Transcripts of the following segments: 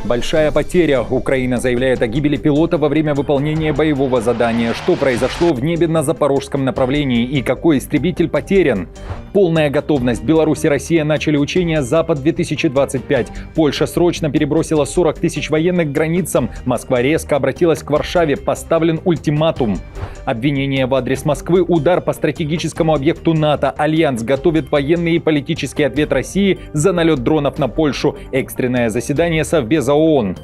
Большая потеря. Украина заявляет о гибели пилота во время выполнения боевого задания. Что произошло в небе на запорожском направлении и какой истребитель потерян? Полная готовность. Беларусь и Россия начали учения «Запад-2025». Польша срочно перебросила 40 тысяч военных к границам. Москва резко обратилась к Варшаве. Поставлен ультиматум. Обвинение в адрес Москвы. Удар по стратегическому объекту НАТО. Альянс готовит военный и политический ответ России за налет дронов на Польшу. Экстренное заседание Совбеза ООН.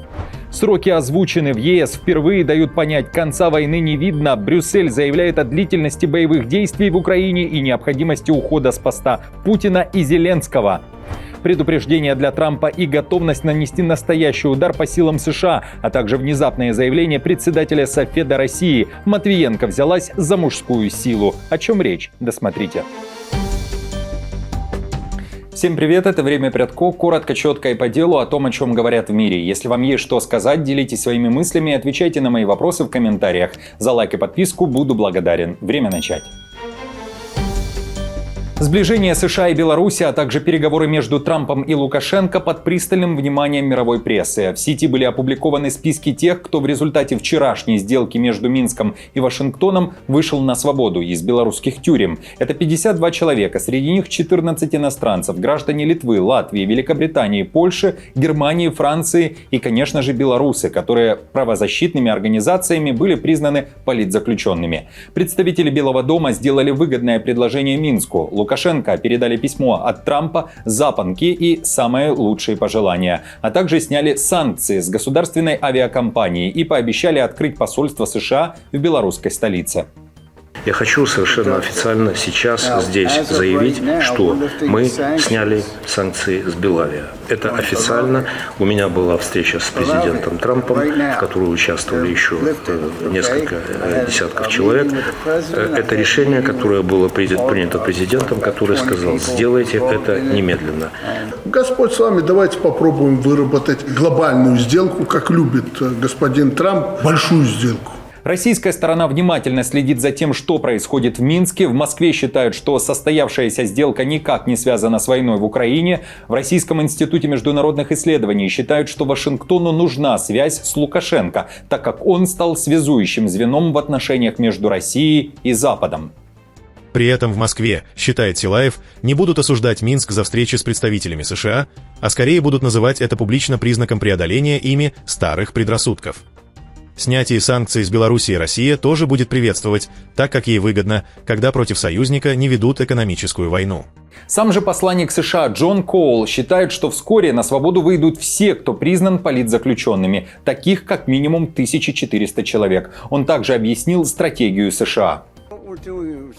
Сроки озвучены. В ЕС впервые дают понять, конца войны не видно. Брюссель заявляет о длительности боевых действий в Украине и необходимости ухода с поста Путина и Зеленского. Предупреждение для Трампа и готовность нанести настоящий удар по силам США, а также внезапное заявление председателя Софеда России. Матвиенко взялась за мужскую силу. О чем речь? Досмотрите. Всем привет, это «Время Прядко». Коротко, четко и по делу о том, о чем говорят в мире. Если вам есть что сказать, делитесь своими мыслями и отвечайте на мои вопросы в комментариях. За лайк и подписку буду благодарен. Время начать. Сближение США и Беларуси, а также переговоры между Трампом и Лукашенко под пристальным вниманием мировой прессы. В сети были опубликованы списки тех, кто в результате вчерашней сделки между Минском и Вашингтоном вышел на свободу из белорусских тюрем. Это 52 человека, среди них 14 иностранцев, граждане Литвы, Латвии, Великобритании, Польши, Германии, Франции и, конечно же, белорусы, которые правозащитными организациями были признаны политзаключенными. Представители Белого дома сделали выгодное предложение Минску. Лукашенко передали письмо от Трампа, запонки и самые лучшие пожелания, а также сняли санкции с государственной авиакомпании и пообещали открыть посольство США в белорусской столице. Я хочу совершенно официально сейчас здесь заявить, что мы сняли санкции с Белавиа. Это официально. У меня была встреча с президентом Трампом, в которой участвовали еще несколько десятков человек. Это решение, которое было принято президентом, который сказал: сделайте это немедленно. Господь с вами, давайте попробуем выработать глобальную сделку, как любит господин Трамп, большую сделку. Российская сторона внимательно следит за тем, что происходит в Минске. В Москве считают, что состоявшаяся сделка никак не связана с войной в Украине. В Российском институте международных исследований считают, что Вашингтону нужна связь с Лукашенко, так как он стал связующим звеном в отношениях между Россией и Западом. При этом в Москве, считает Силаев, не будут осуждать Минск за встречи с представителями США, а скорее будут называть это публично признаком преодоления ими старых предрассудков. Снятие санкций с Белоруссии Россия тоже будет приветствовать, так как ей выгодно, когда против союзника не ведут экономическую войну. Сам же посланник США Джон Коул считает, что вскоре на свободу выйдут все, кто признан политзаключенными, таких как минимум 1400 человек. Он также объяснил стратегию США.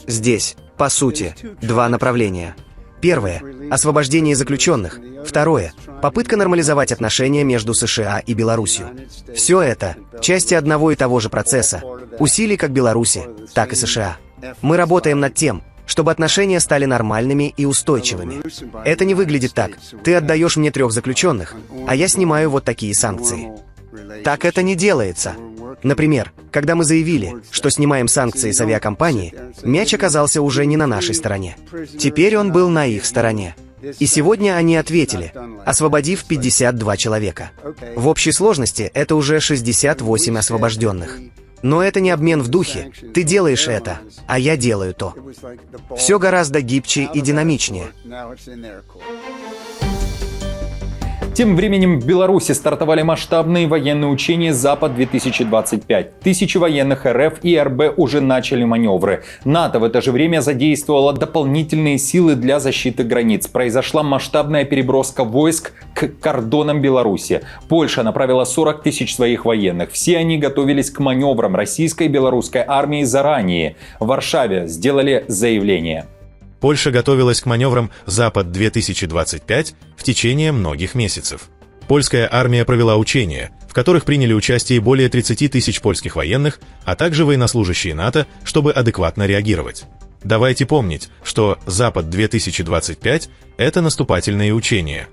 Здесь, по сути, два направления. Первое – освобождение заключенных. Второе – попытка нормализовать отношения между США и Беларусью. Все это – части одного и того же процесса, усилий как Беларуси, так и США. Мы работаем над тем, чтобы отношения стали нормальными и устойчивыми. Это не выглядит так: ты отдаешь мне 3 заключенных, а я снимаю вот такие санкции. Так это не делается. Например, когда мы заявили, что снимаем санкции с авиакомпании, мяч оказался уже не на нашей стороне. Теперь он был на их стороне. И сегодня они ответили, освободив 52 человека. В общей сложности это уже 68 освобожденных. Но это не обмен в духе. Ты делаешь это, а я делаю то. Все гораздо гибче и динамичнее. Тем временем в Беларуси стартовали масштабные военные учения «Запад-2025». Тысячи военных РФ и РБ уже начали маневры. НАТО в это же время задействовало дополнительные силы для защиты границ. Произошла масштабная переброска войск к кордонам Беларуси. Польша направила 40 тысяч своих военных. Все они готовились к маневрам российской и белорусской армии заранее. В Варшаве сделали заявление. Польша готовилась к маневрам «Запад-2025» в течение многих месяцев. Польская армия провела учения, в которых приняли участие более 30 тысяч польских военных, а также военнослужащие НАТО, чтобы адекватно реагировать. Давайте помнить, что «Запад-2025» — это наступательные учения.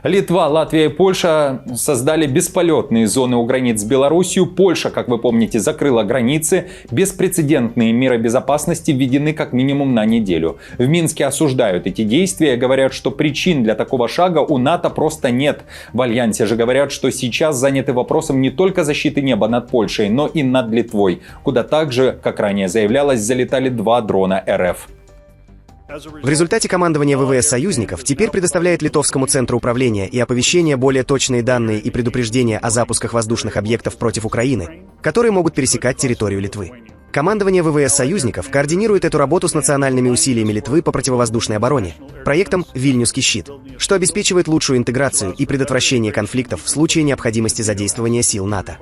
Литва, Латвия и Польша создали бесполетные зоны у границ с Белоруссией. Польша, как вы помните, закрыла границы. Беспрецедентные меры безопасности введены как минимум на неделю. В Минске осуждают эти действия и говорят, что причин для такого шага у НАТО просто нет. В Альянсе же говорят, что сейчас заняты вопросом не только защиты неба над Польшей, но и над Литвой, куда также, как ранее заявлялось, залетали 2 дрона РФ. В результате командование ВВС союзников теперь предоставляет Литовскому центру управления и оповещения более точные данные и предупреждения о запусках воздушных объектов против Украины, которые могут пересекать территорию Литвы. Командование ВВС союзников координирует эту работу с национальными усилиями Литвы по противовоздушной обороне, проектом «Вильнюсский щит», что обеспечивает лучшую интеграцию и предотвращение конфликтов в случае необходимости задействования сил НАТО.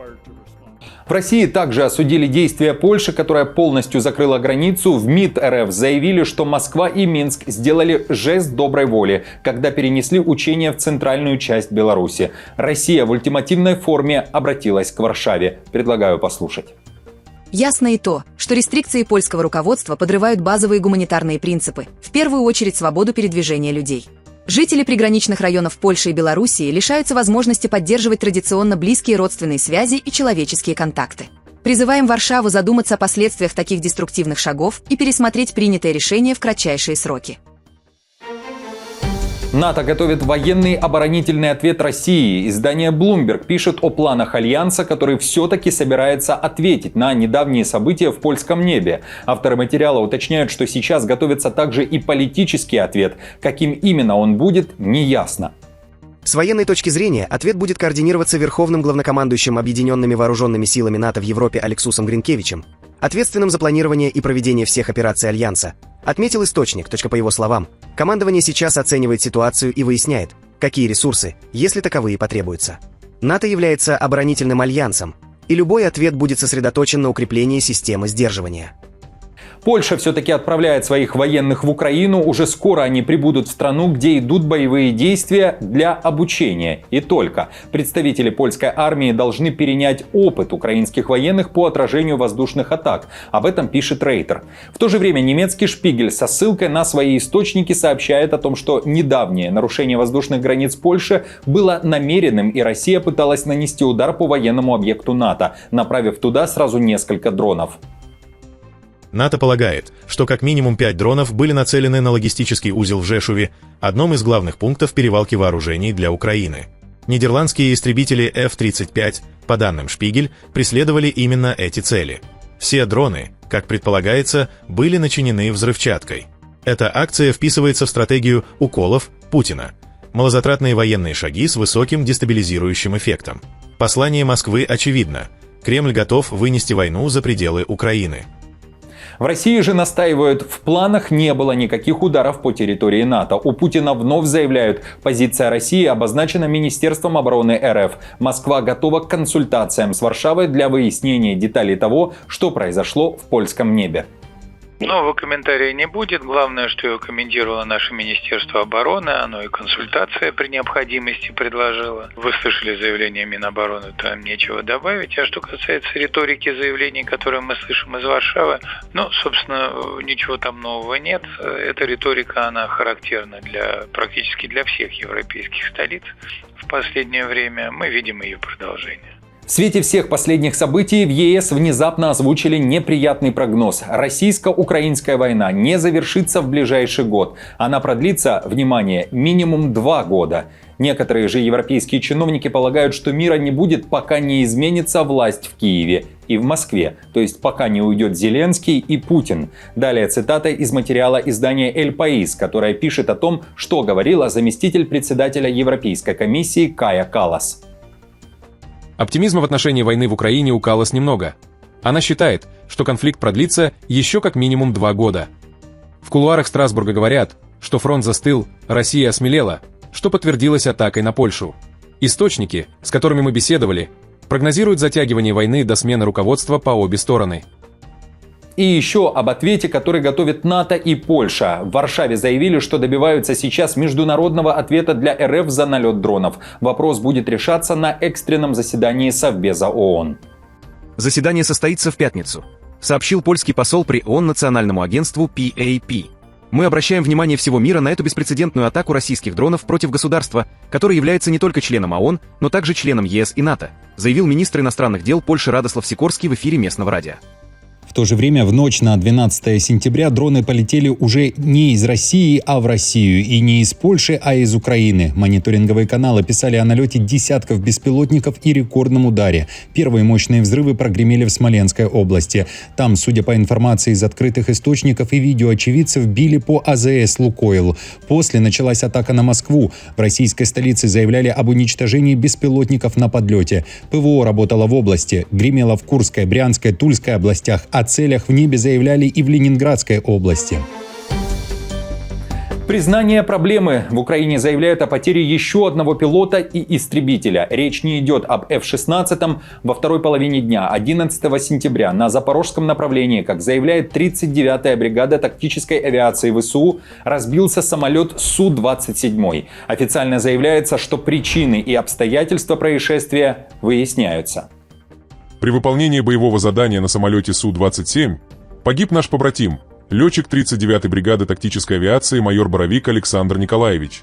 В России также осудили действия Польши, которая полностью закрыла границу. В МИД РФ заявили, что Москва и Минск сделали жест доброй воли, когда перенесли учения в центральную часть Беларуси. Россия в ультимативной форме обратилась к Варшаве. Предлагаю послушать. Ясно и то, что рестрикции польского руководства подрывают базовые гуманитарные принципы, в первую очередь свободу передвижения людей. Жители приграничных районов Польши и Белоруссии лишаются возможности поддерживать традиционно близкие родственные связи и человеческие контакты. Призываем Варшаву задуматься о последствиях таких деструктивных шагов и пересмотреть принятое решение в кратчайшие сроки. НАТО готовит военный оборонительный ответ России. Издание Bloomberg пишет о планах Альянса, который все-таки собирается ответить на недавние события в польском небе. Авторы материала уточняют, что сейчас готовится также и политический ответ. Каким именно он будет, неясно. С военной точки зрения, ответ будет координироваться Верховным главнокомандующим Объединенными вооруженными силами НАТО в Европе Алексусом Гринкевичем, ответственным за планирование и проведение всех операций Альянса, отметил источник. По его словам, командование сейчас оценивает ситуацию и выясняет, какие ресурсы, если таковые потребуются. НАТО является оборонительным альянсом, и любой ответ будет сосредоточен на укреплении системы сдерживания. Польша все-таки отправляет своих военных в Украину. Уже скоро они прибудут в страну, где идут боевые действия для обучения. И только. Представители польской армии должны перенять опыт украинских военных по отражению воздушных атак. Об этом пишет Рейтер. В то же время немецкий Шпигель со ссылкой на свои источники сообщает о том, что недавнее нарушение воздушных границ Польши было намеренным, и Россия пыталась нанести удар по военному объекту НАТО, направив туда сразу несколько дронов. НАТО полагает, что как минимум 5 дронов были нацелены на логистический узел в Жешуве, одном из главных пунктов перевалки вооружений для Украины. Нидерландские истребители F-35, по данным Шпигель, преследовали именно эти цели. Все дроны, как предполагается, были начинены взрывчаткой. Эта акция вписывается в стратегию уколов Путина. Малозатратные военные шаги с высоким дестабилизирующим эффектом. Послание Москвы очевидно. Кремль готов вынести войну за пределы Украины. В России же настаивают, в планах не было никаких ударов по территории НАТО. У Путина вновь заявляют, позиция России обозначена Министерством обороны РФ. Москва готова к консультациям с Варшавой для выяснения деталей того, что произошло в польском небе. Нового комментария не будет. Главное, что его комментировало наше Министерство обороны. Оно и консультация при необходимости предложило. Вы слышали заявление Минобороны, там нечего добавить. А что касается риторики заявлений, которые мы слышим из Варшавы, собственно, ничего там нового нет. Эта риторика, она характерна практически для всех европейских столиц. В последнее время мы видим ее продолжение. В свете всех последних событий в ЕС внезапно озвучили неприятный прогноз. Российско-украинская война не завершится в ближайший год. Она продлится, внимание, минимум 2 года. Некоторые же европейские чиновники полагают, что мира не будет, пока не изменится власть в Киеве и в Москве. То есть пока не уйдет Зеленский и Путин. Далее цитата из материала издания «Эль Паис», которая пишет о том, что говорила заместитель председателя Европейской комиссии Кая Каллас. Оптимизма в отношении войны в Украине у Каллас немного. Она считает, что конфликт продлится еще как минимум 2 года. В кулуарах Страсбурга говорят, что фронт застыл, Россия осмелела, что подтвердилось атакой на Польшу. Источники, с которыми мы беседовали, прогнозируют затягивание войны до смены руководства по обе стороны. И еще об ответе, который готовит НАТО и Польша. В Варшаве заявили, что добиваются сейчас международного ответа для РФ за налет дронов. Вопрос будет решаться на экстренном заседании Совбеза ООН. Заседание состоится в пятницу, сообщил польский посол при ООН национальному агентству PAP. Мы обращаем внимание всего мира на эту беспрецедентную атаку российских дронов против государства, которое является не только членом ООН, но также членом ЕС и НАТО, заявил министр иностранных дел Польши Радослав Сикорский в эфире местного радио. В то же время в ночь на 12 сентября дроны полетели уже не из России, а в Россию. И не из Польши, а из Украины. Мониторинговые каналы писали о налете десятков беспилотников и рекордном ударе. Первые мощные взрывы прогремели в Смоленской области. Там, судя по информации из открытых источников и видео очевидцев, били по АЗС «Лукойл». После началась атака на Москву. В российской столице заявляли об уничтожении беспилотников на подлете. ПВО работало в области. Гремело в Курской, Брянской, Тульской областях. О целях в небе заявляли и в Ленинградской области. Признание проблемы. В Украине заявляют о потере еще одного пилота и истребителя. Речь не идет об F-16 во второй половине дня, 11 сентября, на запорожском направлении, как заявляет 39-я бригада тактической авиации ВСУ, разбился самолет Су-27. Официально заявляется, что причины и обстоятельства происшествия выясняются. При выполнении боевого задания на самолете Су-27 погиб наш побратим, летчик 39-й бригады тактической авиации майор Боровик Александр Николаевич.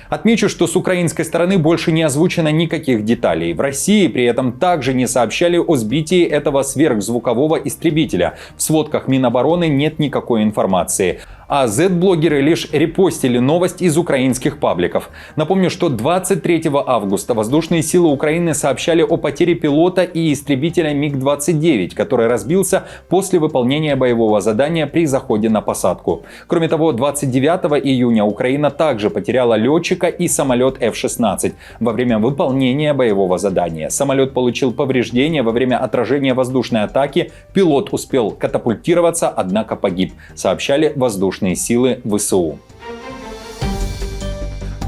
Отмечу, что с украинской стороны больше не озвучено никаких деталей. В России при этом также не сообщали о сбитии этого сверхзвукового истребителя. В сводках Минобороны нет никакой информации. А Z-блогеры лишь репостили новость из украинских пабликов. Напомню, что 23 августа воздушные силы Украины сообщали о потере пилота и истребителя МиГ-29, который разбился после выполнения боевого задания при заходе на посадку. Кроме того, 29 июня Украина также потеряла летчика и самолет F-16 во время выполнения боевого задания. Самолет получил повреждения во время отражения воздушной атаки. Пилот успел катапультироваться, однако погиб, сообщали воздушные силы ВСУ.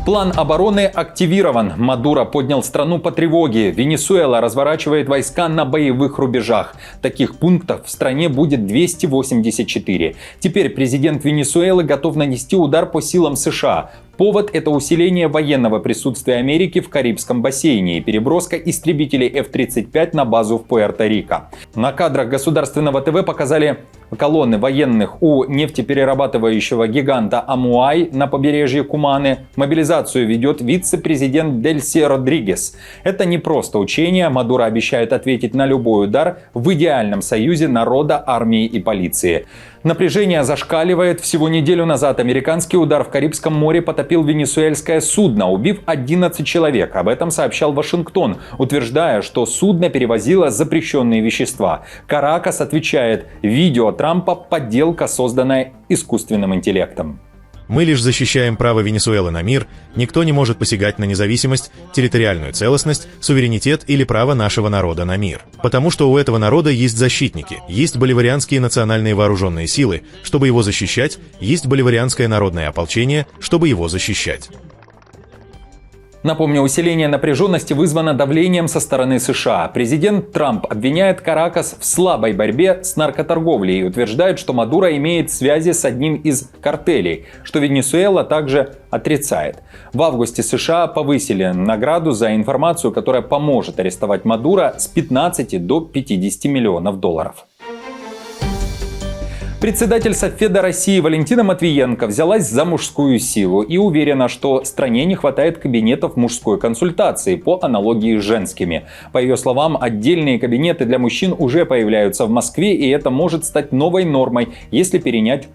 План обороны активирован. Мадуро поднял страну по тревоге. Венесуэла разворачивает войска на боевых рубежах. Таких пунктов в стране будет 284. Теперь президент Венесуэлы готов нанести удар по силам США. Повод – это усиление военного присутствия Америки в Карибском бассейне и переброска истребителей F-35 на базу в Пуэрто-Рико. На кадрах государственного ТВ показали колонны военных у нефтеперерабатывающего гиганта Амуай на побережье Куманы. Мобилизацию ведет вице-президент Дельси Родригес. Это не просто учение. Мадуро обещает ответить на любой удар в идеальном союзе народа, армии и полиции. Напряжение зашкаливает. Всего неделю назад американский удар в Карибском море потопил венесуэльское судно, убив 11 человек. Об этом сообщал Вашингтон, утверждая, что судно перевозило запрещенные вещества. Каракас отвечает: видео Трампа – подделка, созданная искусственным интеллектом. Мы лишь защищаем право Венесуэлы на мир, никто не может посягать на независимость, территориальную целостность, суверенитет или право нашего народа на мир. Потому что у этого народа есть защитники, есть боливарианские национальные вооруженные силы, чтобы его защищать, есть боливарианское народное ополчение, чтобы его защищать. Напомню, усиление напряженности вызвано давлением со стороны США. Президент Трамп обвиняет Каракас в слабой борьбе с наркоторговлей и утверждает, что Мадуро имеет связи с одним из картелей, что Венесуэла также отрицает. В августе США повысили награду за информацию, которая поможет арестовать Мадуро, с 15 до 50 миллионов долларов. Председатель Совфеда России Валентина Матвиенко взялась за мужскую силу и уверена, что стране не хватает кабинетов мужской консультации по аналогии с женскими. По ее словам, отдельные кабинеты для мужчин уже появляются в Москве, и это может стать новой нормой, если перенять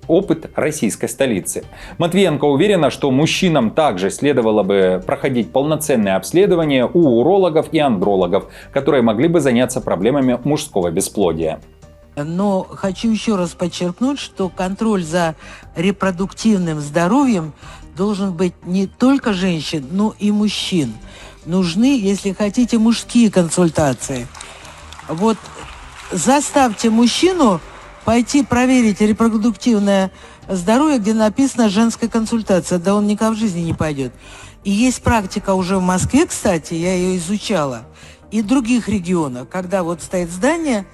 опыт российской столицы. Матвиенко уверена, что мужчинам также следовало бы проходить полноценное обследование у урологов и андрологов, которые могли бы заняться проблемами мужского бесплодия. Но хочу еще раз подчеркнуть, что контроль за репродуктивным здоровьем должен быть не только женщин, но и мужчин. Нужны, если хотите, мужские консультации. Вот заставьте мужчину пойти проверить репродуктивное здоровье, где написано «женская консультация». Да он никогда в жизни не пойдет. И есть практика уже в Москве, кстати, я ее изучала, и в других регионах, когда вот стоит здание,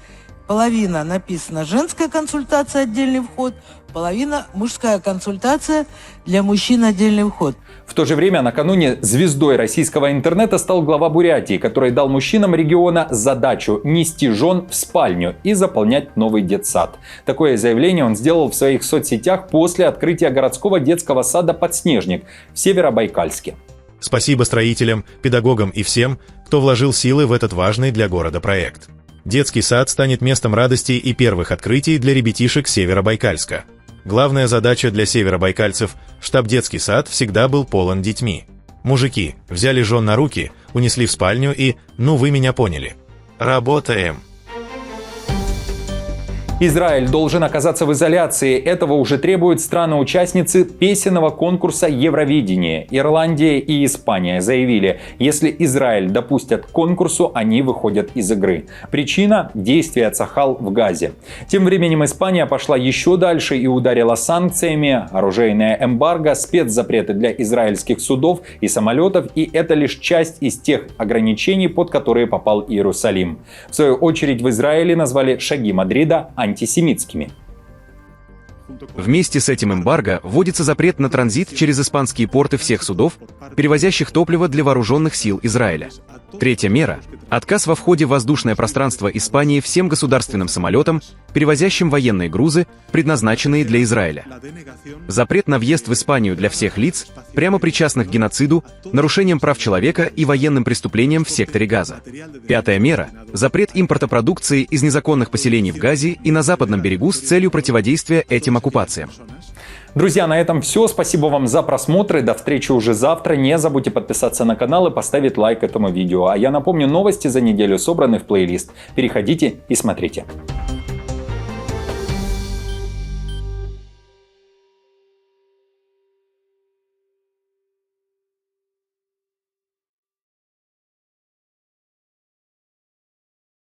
половина написано «женская консультация, отдельный вход», половина «мужская консультация, для мужчин отдельный вход». В то же время накануне звездой российского интернета стал глава Бурятии, который дал мужчинам региона задачу нести жен в спальню и заполнять новый детсад. Такое заявление он сделал в своих соцсетях после открытия городского детского сада «Подснежник» в Северобайкальске. Спасибо строителям, педагогам и всем, кто вложил силы в этот важный для города проект. Детский сад станет местом радости и первых открытий для ребятишек Северобайкальска. Главная задача для северобайкальцев – штаб детский сад всегда был полон детьми. Мужики взяли жен на руки, унесли в спальню и «ну вы меня поняли». Работаем! Израиль должен оказаться в изоляции. Этого уже требуют страны-участницы песенного конкурса Евровидения. Ирландия и Испания заявили, если Израиль допустят к конкурсу, они выходят из игры. Причина – действия Цахал в Газе. Тем временем Испания пошла еще дальше и ударила санкциями, оружейное эмбарго, спецзапреты для израильских судов и самолетов. И это лишь часть из тех ограничений, под которые попал Иерусалим. В свою очередь в Израиле назвали шаги Мадрида антисемитскими. Вместе с этим эмбарго вводится запрет на транзит через испанские порты всех судов, перевозящих топливо для вооруженных сил Израиля. Третья мера – отказ во входе в воздушное пространство Испании всем государственным самолетам, перевозящим военные грузы, предназначенные для Израиля. Запрет на въезд в Испанию для всех лиц, прямо причастных к геноциду, нарушениям прав человека и военным преступлениям в секторе Газа. Пятая мера – запрет импорта продукции из незаконных поселений в Газе и на западном берегу с целью противодействия этим оккупациям. Друзья, на этом все. Спасибо вам за просмотр. До встречи уже завтра. Не забудьте подписаться на канал и поставить лайк этому видео. А я напомню, новости за неделю собраны в плейлист. Переходите и смотрите.